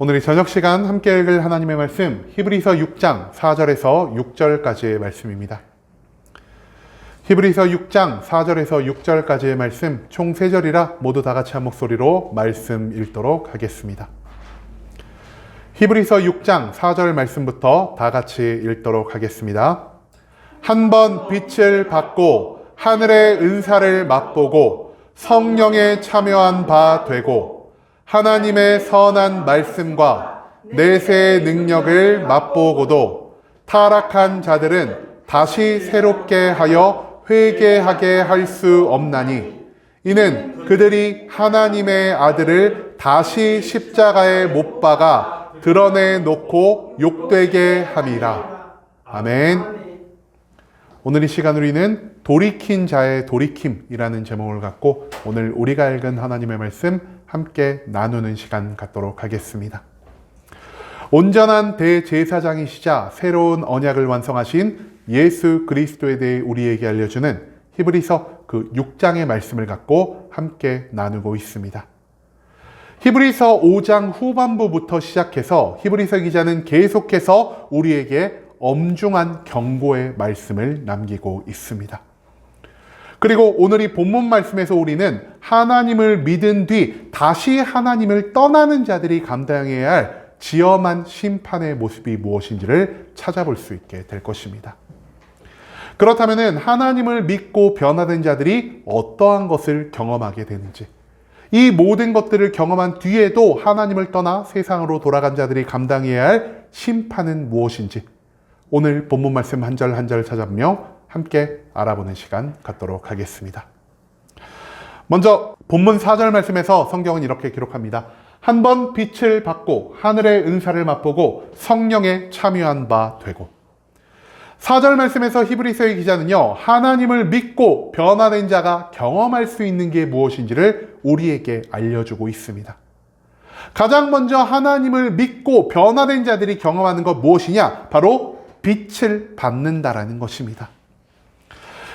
오늘 이 저녁 시간 함께 읽을 하나님의 말씀 히브리서 6장 4절에서 6절까지의 말씀입니다. 히브리서 6장 4절에서 6절까지의 말씀 총 3절이라 모두 다 같이 한 목소리로 말씀 읽도록 하겠습니다. 히브리서 6장 4절 말씀부터 다 같이 읽도록 하겠습니다. 한 번 빛을 받고 하늘의 은사를 맛보고 성령에 참여한 바 되고 하나님의 선한 말씀과 내세의 능력을 맛보고도 타락한 자들은 다시 새롭게 하여 회개하게 할 수 없나니 이는 그들이 하나님의 아들을 다시 십자가에 못 박아 드러내 놓고 욕되게 함이라. 아멘. 오늘 이 시간 우리는 돌이킨 자의 돌이킴이라는 제목을 갖고 오늘 우리가 읽은 하나님의 말씀 함께 나누는 시간 갖도록 하겠습니다. 온전한 대제사장이시자 새로운 언약을 완성하신 예수 그리스도에 대해 우리에게 알려주는 히브리서 그 6장의 말씀을 갖고 함께 나누고 있습니다. 히브리서 5장 후반부부터 시작해서 히브리서 기자는 계속해서 우리에게 엄중한 경고의 말씀을 남기고 있습니다. 그리고 오늘 이 본문 말씀에서 우리는 하나님을 믿은 뒤 다시 하나님을 떠나는 자들이 감당해야 할 지엄한 심판의 모습이 무엇인지를 찾아볼 수 있게 될 것입니다. 그렇다면 하나님을 믿고 변화된 자들이 어떠한 것을 경험하게 되는지, 이 모든 것들을 경험한 뒤에도 하나님을 떠나 세상으로 돌아간 자들이 감당해야 할 심판은 무엇인지 오늘 본문 말씀 한 절 한 절 찾아보며 함께 알아보는 시간 갖도록 하겠습니다. 먼저 본문 4절 말씀에서 성경은 이렇게 기록합니다. 한 번 빛을 받고 하늘의 은사를 맛보고 성령에 참여한 바 되고. 4절 말씀에서 히브리서의 기자는요, 하나님을 믿고 변화된 자가 경험할 수 있는 게 무엇인지를 우리에게 알려주고 있습니다. 가장 먼저 하나님을 믿고 변화된 자들이 경험하는 것 무엇이냐? 바로 빛을 받는다라는 것입니다.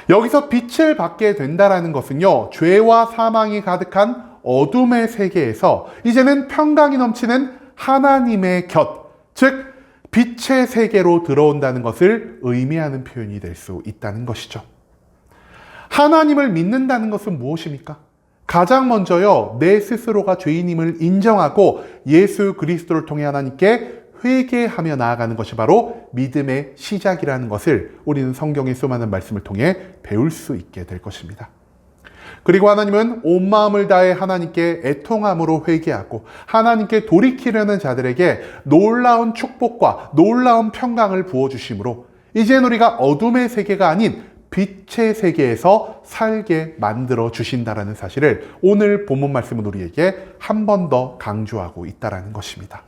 여기서 빛을 받게 된다라는 것은요, 죄와 사망이 가득한 어둠의 세계에서 이제는 평강이 넘치는 하나님의 곁, 즉 빛의 세계로 들어온다는 것을 의미하는 표현이 될 수 있다는 것이죠. 하나님을 믿는다는 것은 무엇입니까? 가장 먼저요, 내 스스로가 죄인임을 인정하고 예수 그리스도를 통해 하나님께 회개하며 나아가는 것이 바로 믿음의 시작이라는 것을 우리는 성경의 수많은 말씀을 통해 배울 수 있게 될 것입니다. 그리고 하나님은 온 마음을 다해 하나님께 애통함으로 회개하고 하나님께 돌이키려는 자들에게 놀라운 축복과 놀라운 평강을 부어주심으로 이제는 우리가 어둠의 세계가 아닌 빛의 세계에서 살게 만들어 주신다라는 사실을 오늘 본문 말씀은 우리에게 한 번 더 강조하고 있다는 것입니다.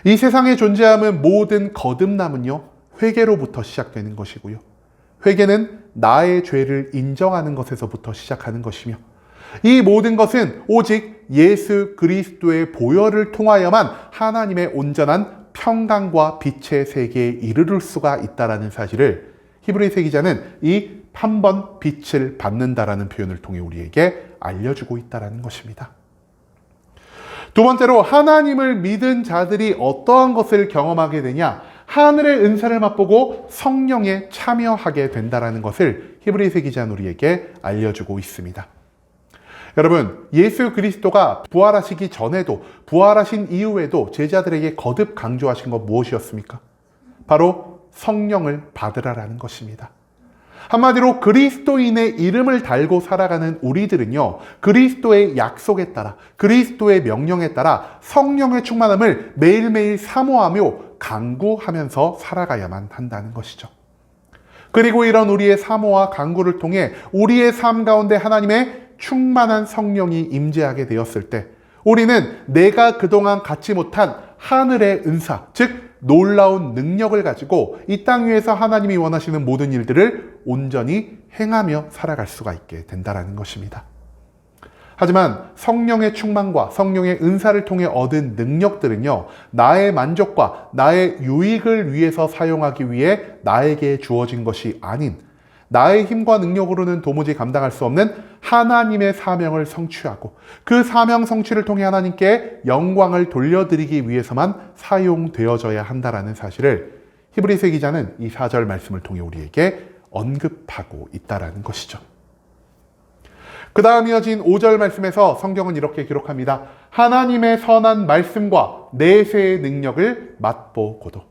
이 세상에 존재하는 모든 거듭남은요, 회개로부터 시작되는 것이고요. 회개는 나의 죄를 인정하는 것에서부터 시작하는 것이며, 이 모든 것은 오직 예수 그리스도의 보혈을 통하여만 하나님의 온전한 평강과 빛의 세계에 이르를 수가 있다는 사실을 히브리서 기자는 이 한 번 빛을 받는다라는 표현을 통해 우리에게 알려주고 있다는 것입니다. 두 번째로 하나님을 믿은 자들이 어떠한 것을 경험하게 되냐? 하늘의 은사를 맛보고 성령에 참여하게 된다는 것을 히브리서 기자는 우리에게 알려주고 있습니다. 여러분, 예수 그리스도가 부활하시기 전에도 부활하신 이후에도 제자들에게 거듭 강조하신 것 무엇이었습니까? 바로 성령을 받으라라는 것입니다. 한마디로 그리스도인의 이름을 달고 살아가는 우리들은요, 그리스도의 약속에 따라, 그리스도의 명령에 따라 성령의 충만함을 매일매일 사모하며 간구하면서 살아가야만 한다는 것이죠. 그리고 이런 우리의 사모와 간구를 통해 우리의 삶 가운데 하나님의 충만한 성령이 임재하게 되었을 때 우리는 내가 그동안 갖지 못한 하늘의 은사, 즉 놀라운 능력을 가지고 이 땅 위에서 하나님이 원하시는 모든 일들을 온전히 행하며 살아갈 수가 있게 된다는 것입니다. 하지만 성령의 충만과 성령의 은사를 통해 얻은 능력들은요, 나의 만족과 나의 유익을 위해서 사용하기 위해 나에게 주어진 것이 아닌 나의 힘과 능력으로는 도무지 감당할 수 없는 하나님의 사명을 성취하고 그 사명 성취를 통해 하나님께 영광을 돌려드리기 위해서만 사용되어져야 한다라는 사실을 히브리서 기자는 이 4절 말씀을 통해 우리에게 언급하고 있다라는 것이죠. 그 다음 이어진 5절 말씀에서 성경은 이렇게 기록합니다. 하나님의 선한 말씀과 내세의 능력을 맛보고도.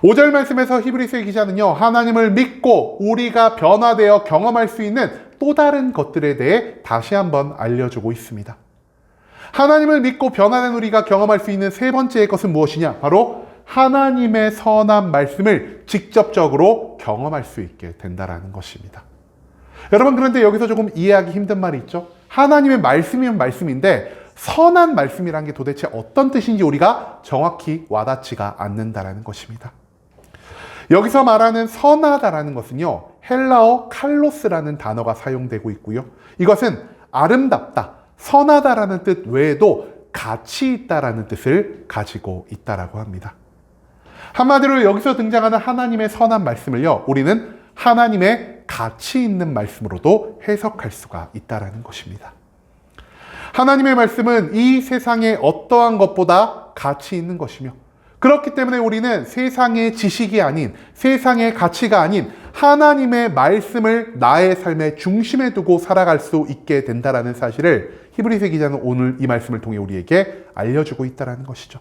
5절 말씀에서 히브리서의 기자는요, 하나님을 믿고 우리가 변화되어 경험할 수 있는 또 다른 것들에 대해 다시 한번 알려주고 있습니다. 하나님을 믿고 변화된 우리가 경험할 수 있는 세 번째의 것은 무엇이냐? 바로 하나님의 선한 말씀을 직접적으로 경험할 수 있게 된다는 것입니다. 여러분, 그런데 여기서 조금 이해하기 힘든 말이 있죠. 하나님의 말씀이면 말씀인데 선한 말씀이란 게 도대체 어떤 뜻인지 우리가 정확히 와닿지가 않는다라는 것입니다. 여기서 말하는 선하다라는 것은요, 헬라어 칼로스라는 단어가 사용되고 있고요. 이것은 아름답다, 선하다라는 뜻 외에도 가치 있다라는 뜻을 가지고 있다라고 합니다. 한마디로 여기서 등장하는 하나님의 선한 말씀을요, 우리는 하나님의 가치 있는 말씀으로도 해석할 수가 있다라는 것입니다. 하나님의 말씀은 이 세상의 어떠한 것보다 가치 있는 것이며, 그렇기 때문에 우리는 세상의 지식이 아닌, 세상의 가치가 아닌 하나님의 말씀을 나의 삶의 중심에 두고 살아갈 수 있게 된다라는 사실을 히브리서 기자는 오늘 이 말씀을 통해 우리에게 알려주고 있다는 것이죠.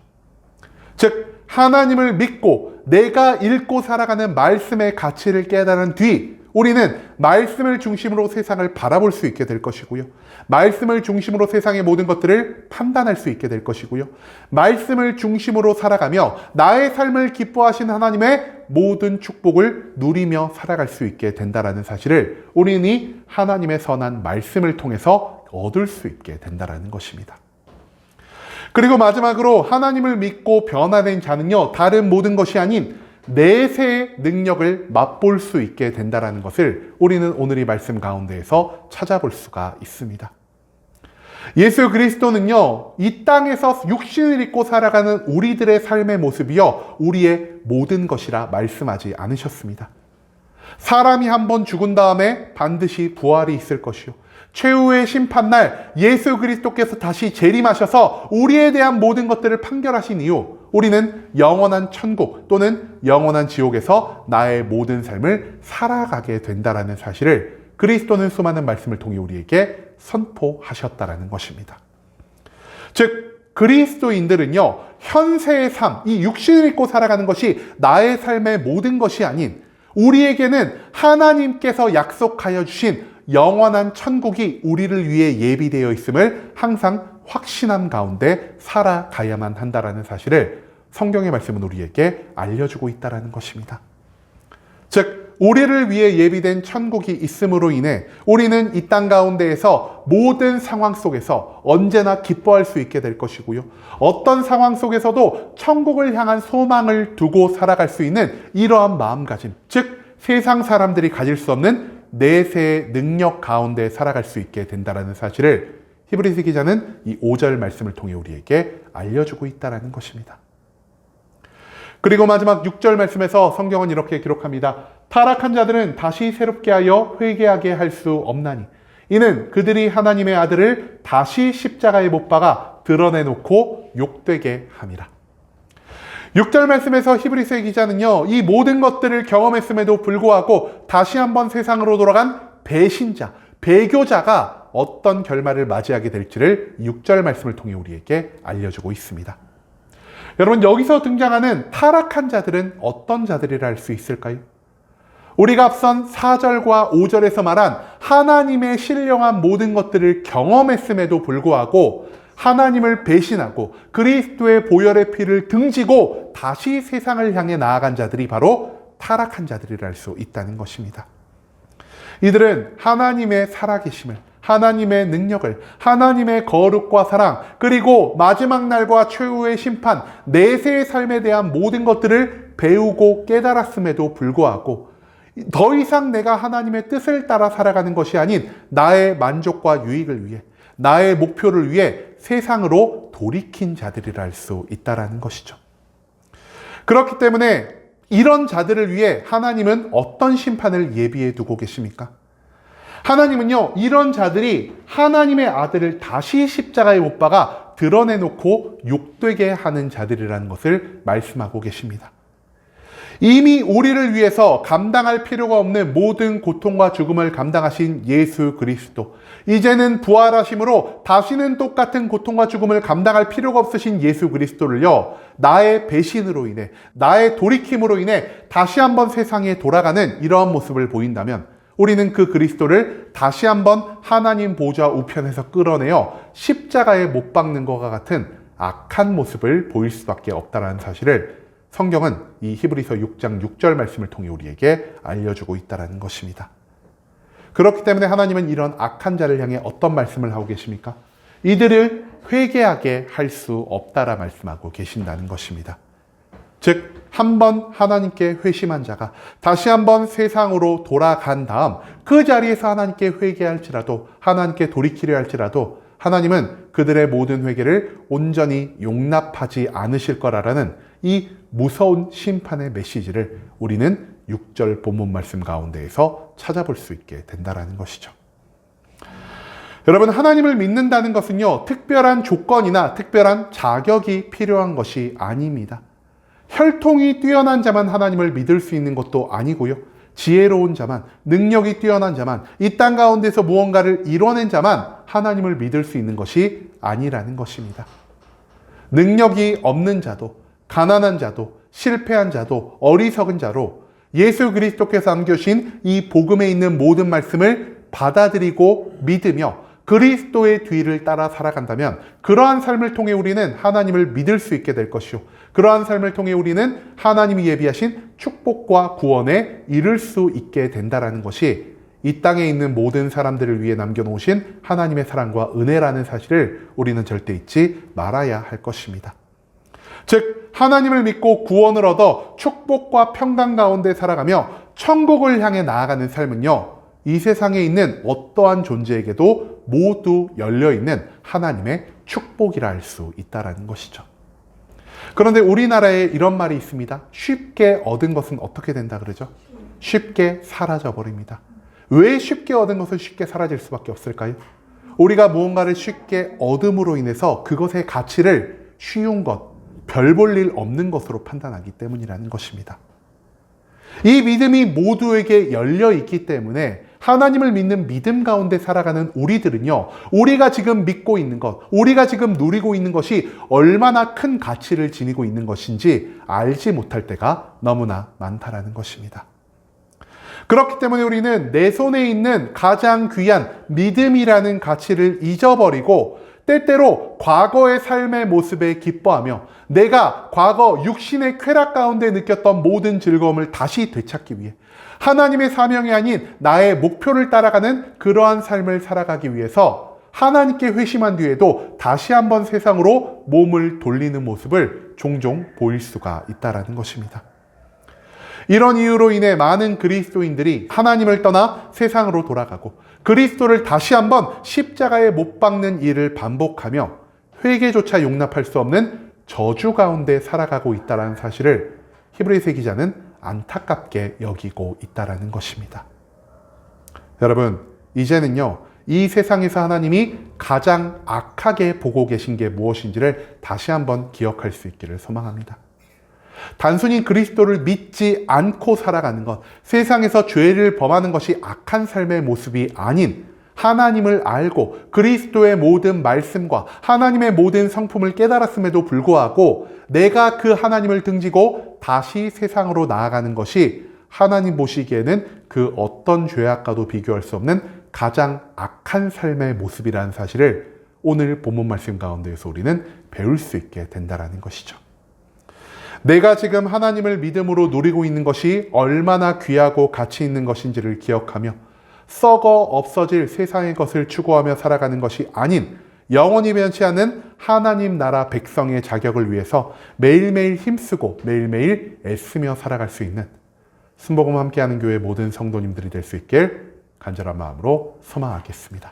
즉, 하나님을 믿고 내가 읽고 살아가는 말씀의 가치를 깨달은 뒤 우리는 말씀을 중심으로 세상을 바라볼 수 있게 될 것이고요. 말씀을 중심으로 세상의 모든 것들을 판단할 수 있게 될 것이고요. 말씀을 중심으로 살아가며 나의 삶을 기뻐하신 하나님의 모든 축복을 누리며 살아갈 수 있게 된다라는 사실을 우리는 이 하나님의 선한 말씀을 통해서 얻을 수 있게 된다라는 것입니다. 그리고 마지막으로 하나님을 믿고 변화된 자는요, 다른 모든 것이 아닌 내세의 능력을 맛볼 수 있게 된다는 것을 우리는 오늘 이 말씀 가운데에서 찾아볼 수가 있습니다. 예수 그리스도는요, 이 땅에서 육신을 입고 살아가는 우리들의 삶의 모습이요, 우리의 모든 것이라 말씀하지 않으셨습니다. 사람이 한번 죽은 다음에 반드시 부활이 있을 것이요, 최후의 심판날 예수 그리스도께서 다시 재림하셔서 우리에 대한 모든 것들을 판결하신 이후 우리는 영원한 천국 또는 영원한 지옥에서 나의 모든 삶을 살아가게 된다라는 사실을 그리스도는 수많은 말씀을 통해 우리에게 선포하셨다라는 것입니다. 즉, 그리스도인들은요, 현세의 삶, 이 육신을 입고 살아가는 것이 나의 삶의 모든 것이 아닌 우리에게는 하나님께서 약속하여 주신 영원한 천국이 우리를 위해 예비되어 있음을 항상 확신한 가운데 살아가야만 한다라는 사실을 성경의 말씀은 우리에게 알려주고 있다는 것입니다. 즉, 우리를 위해 예비된 천국이 있음으로 인해 우리는 이 땅 가운데에서 모든 상황 속에서 언제나 기뻐할 수 있게 될 것이고요. 어떤 상황 속에서도 천국을 향한 소망을 두고 살아갈 수 있는 이러한 마음가짐, 즉 세상 사람들이 가질 수 없는 내세의 능력 가운데 살아갈 수 있게 된다는 사실을 히브리서 기자는 이 5절 말씀을 통해 우리에게 알려주고 있다는 것입니다. 그리고 마지막 6절 말씀에서 성경은 이렇게 기록합니다. 타락한 자들은 다시 새롭게 하여 회개하게 할 수 없나니 이는 그들이 하나님의 아들을 다시 십자가에 못 박아 드러내놓고 욕되게 함이라. 6절 말씀에서 히브리서의 기자는요, 이 모든 것들을 경험했음에도 불구하고 다시 한번 세상으로 돌아간 배신자, 배교자가 어떤 결말을 맞이하게 될지를 6절 말씀을 통해 우리에게 알려주고 있습니다. 여러분, 여기서 등장하는 타락한 자들은 어떤 자들이라 할 수 있을까요? 우리가 앞선 4절과 5절에서 말한 하나님의 신령한 모든 것들을 경험했음에도 불구하고 하나님을 배신하고 그리스도의 보혈의 피를 등지고 다시 세상을 향해 나아간 자들이 바로 타락한 자들이라 할 수 있다는 것입니다. 이들은 하나님의 살아계심을, 하나님의 능력을, 하나님의 거룩과 사랑, 그리고 마지막 날과 최후의 심판, 내세의 삶에 대한 모든 것들을 배우고 깨달았음에도 불구하고 더 이상 내가 하나님의 뜻을 따라 살아가는 것이 아닌 나의 만족과 유익을 위해, 나의 목표를 위해 세상으로 돌이킨 자들이라 할 수 있다는 것이죠. 그렇기 때문에 이런 자들을 위해 하나님은 어떤 심판을 예비해 두고 계십니까? 하나님은요, 이런 자들이 하나님의 아들을 다시 십자가에 못 박아 드러내놓고 욕되게 하는 자들이라는 것을 말씀하고 계십니다. 이미 우리를 위해서 감당할 필요가 없는 모든 고통과 죽음을 감당하신 예수 그리스도, 이제는 부활하심으로 다시는 똑같은 고통과 죽음을 감당할 필요가 없으신 예수 그리스도를요, 나의 배신으로 인해, 나의 돌이킴으로 인해 다시 한번 세상에 돌아가는 이러한 모습을 보인다면 우리는 그 그리스도를 다시 한번 하나님 보좌 우편에서 끌어내어 십자가에 못 박는 것과 같은 악한 모습을 보일 수밖에 없다는 사실을 성경은 이 히브리서 6장 6절 말씀을 통해 우리에게 알려주고 있다는 것입니다. 그렇기 때문에 하나님은 이런 악한 자를 향해 어떤 말씀을 하고 계십니까? 이들을 회개하게 할 수 없다라 말씀하고 계신다는 것입니다. 즉, 한번 하나님께 회심한 자가 다시 한번 세상으로 돌아간 다음 그 자리에서 하나님께 회개할지라도, 하나님께 돌이키려 할지라도 하나님은 그들의 모든 회개를 온전히 용납하지 않으실 거라는 이 무서운 심판의 메시지를 우리는 6절 본문 말씀 가운데에서 찾아볼 수 있게 된다는 것이죠. 여러분, 하나님을 믿는다는 것은요, 특별한 조건이나 특별한 자격이 필요한 것이 아닙니다. 혈통이 뛰어난 자만 하나님을 믿을 수 있는 것도 아니고요, 지혜로운 자만, 능력이 뛰어난 자만, 이 땅 가운데서 무언가를 이뤄낸 자만 하나님을 믿을 수 있는 것이 아니라는 것입니다. 능력이 없는 자도, 가난한 자도, 실패한 자도, 어리석은 자로 예수 그리스도께서 안겨주신 이 복음에 있는 모든 말씀을 받아들이고 믿으며 그리스도의 뒤를 따라 살아간다면 그러한 삶을 통해 우리는 하나님을 믿을 수 있게 될 것이요, 그러한 삶을 통해 우리는 하나님이 예비하신 축복과 구원에 이를 수 있게 된다는 것이 이 땅에 있는 모든 사람들을 위해 남겨놓으신 하나님의 사랑과 은혜라는 사실을 우리는 절대 잊지 말아야 할 것입니다. 즉, 하나님을 믿고 구원을 얻어 축복과 평강 가운데 살아가며 천국을 향해 나아가는 삶은요, 이 세상에 있는 어떠한 존재에게도 모두 열려있는 하나님의 축복이라 할 수 있다는 것이죠. 그런데 우리나라에 이런 말이 있습니다. 쉽게 얻은 것은 어떻게 된다 그러죠? 쉽게 사라져 버립니다. 왜 쉽게 얻은 것은 쉽게 사라질 수밖에 없을까요? 우리가 무언가를 쉽게 얻음으로 인해서 그것의 가치를 쉬운 것, 별 볼 일 없는 것으로 판단하기 때문이라는 것입니다. 이 믿음이 모두에게 열려 있기 때문에 하나님을 믿는 믿음 가운데 살아가는 우리들은요, 우리가 지금 믿고 있는 것, 우리가 지금 누리고 있는 것이 얼마나 큰 가치를 지니고 있는 것인지 알지 못할 때가 너무나 많다라는 것입니다. 그렇기 때문에 우리는 내 손에 있는 가장 귀한 믿음이라는 가치를 잊어버리고 때때로 과거의 삶의 모습에 기뻐하며 내가 과거 육신의 쾌락 가운데 느꼈던 모든 즐거움을 다시 되찾기 위해 하나님의 사명이 아닌 나의 목표를 따라가는 그러한 삶을 살아가기 위해서 하나님께 회심한 뒤에도 다시 한번 세상으로 몸을 돌리는 모습을 종종 보일 수가 있다는 것입니다. 이런 이유로 인해 많은 그리스도인들이 하나님을 떠나 세상으로 돌아가고 그리스도를 다시 한번 십자가에 못 박는 일을 반복하며 회개조차 용납할 수 없는 저주 가운데 살아가고 있다는 사실을 히브리서 기자는 안타깝게 여기고 있다는 것입니다. 여러분, 이제는요, 이 세상에서 하나님이 가장 악하게 보고 계신 게 무엇인지를 다시 한번 기억할 수 있기를 소망합니다. 단순히 그리스도를 믿지 않고 살아가는 것, 세상에서 죄를 범하는 것이 악한 삶의 모습이 아닌 하나님을 알고 그리스도의 모든 말씀과 하나님의 모든 성품을 깨달았음에도 불구하고 내가 그 하나님을 등지고 다시 세상으로 나아가는 것이 하나님 보시기에는 그 어떤 죄악과도 비교할 수 없는 가장 악한 삶의 모습이라는 사실을 오늘 본문 말씀 가운데에서 우리는 배울 수 있게 된다는 것이죠. 내가 지금 하나님을 믿음으로 누리고 있는 것이 얼마나 귀하고 가치 있는 것인지를 기억하며 썩어 없어질 세상의 것을 추구하며 살아가는 것이 아닌 영원히 변치 않는 하나님 나라 백성의 자격을 위해서 매일매일 힘쓰고 매일매일 애쓰며 살아갈 수 있는 순복음 함께하는 교회 모든 성도님들이 될 수 있길 간절한 마음으로 소망하겠습니다.